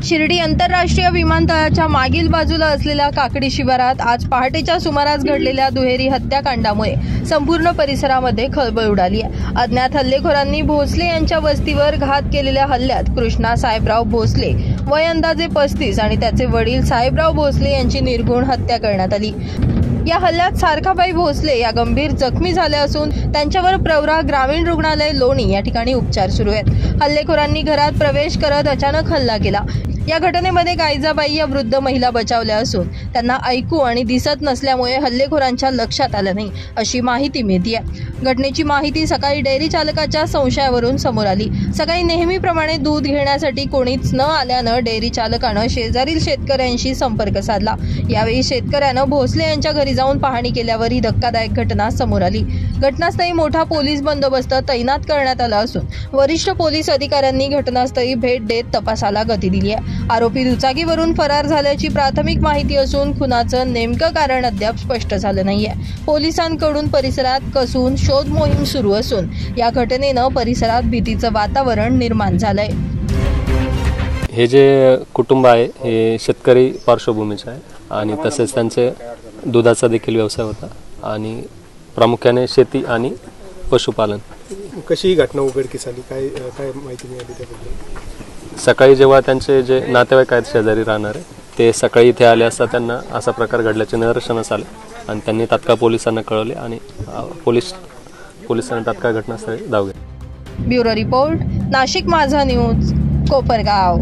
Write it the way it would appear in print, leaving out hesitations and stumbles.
शिर्डी आंतरराष्ट्रीय विमानतळाच्या मागील बाजूला असलेल्या काकडी शिवारात आज पहाटेच्या सुमारास घडलेल्या दुहेरी हत्याकांडामुळे संपूर्ण परिसरामध्ये खळबळ उडाली आहे। अज्ञात हल्लेखोरांनी भोसले यांच्या वस्तीवर घात केलेल्या हल्ल्यात कृष्णा साहेबराव भोसले वय अंदाजे 35 आणि त्याचे वडील साहेबराव भोसले यांची निर्घृण हत्या करण्यात आली। या हल्ल्यात सारखाबाई भोसले या गंभीर जखमी झाल्या असून त्यांच्यावर प्रवरा ग्रामीण रुग्णालय लोणी या ठिकाणी उपचार सुरू आहेत। हल्लेखोरांनी घरात प्रवेश करत अचानक हल्ला केला। या घटनेमध्ये गायजाबाई या वृद्ध महिला बचावल्या असून त्यांना ऐकू आणि दिसत नसल्यामुळे हल्लेखोरांच्या लक्षात आलं नाही अशी माहिती मिळते। घटनेची माहिती सकाळी डेअरी चालकाच्या संशयावरून समोर आली। सकाळी नेहमीप्रमाणे दूध घेण्यासाठी कोणीच न आल्यानं डेअरी चालकानं शेजारील शेतकऱ्यांशी संपर्क साधला। यावेळी शेतकऱ्यानं भोसले यांच्या घरी जाऊन पाहणी केल्यावर ही धक्कादायक घटना समोर आली। घटनास्थळी मोठा पोलीस बंदोबस्त तैनात करण्यात आला असून वरिष्ठ पोलीस अधिकाऱ्यांनी घटनास्थळी भेट देत तपासाला गती दिली आहे। आरोपी दुचाकीवरून फरार झाल्याची प्राथमिक माहिती असून खुनाचं नेमकं कारण अद्याप स्पष्ट झालं नाहीये। पोलिसांकडून परिसरात कसून शोध मोहीम सुरू असून या घटनेनं परिसरात भीतीचं वातावरण निर्माण झालंय। हे जे कुटुंब आहे हे शेतकरी पार्श्वभूमीचे आहे आणि तसेच त्यांचे दुधाचा देखील व्यवसाय होता आणि प्रामुख्याने शेती आणि पशुपालन। कशी ही घटना उघडकीस आली, काय माहिती मिळाली त्याबद्दल? सकाळी जेव्हा त्यांचे जे नातेवाईक आहेत शेजारी राहणारे ते सकाळी इथे आले असता त्यांना असा प्रकार घडल्याचे निदर्शनास आले आणि त्यांनी तात्काळ पोलिसांना कळवले आणि पोलिसांनी तात्काळ घटनास्थळी धाव घेतली। ब्युरो रिपोर्ट, नाशिक माझा न्यूज, कोपरगाव।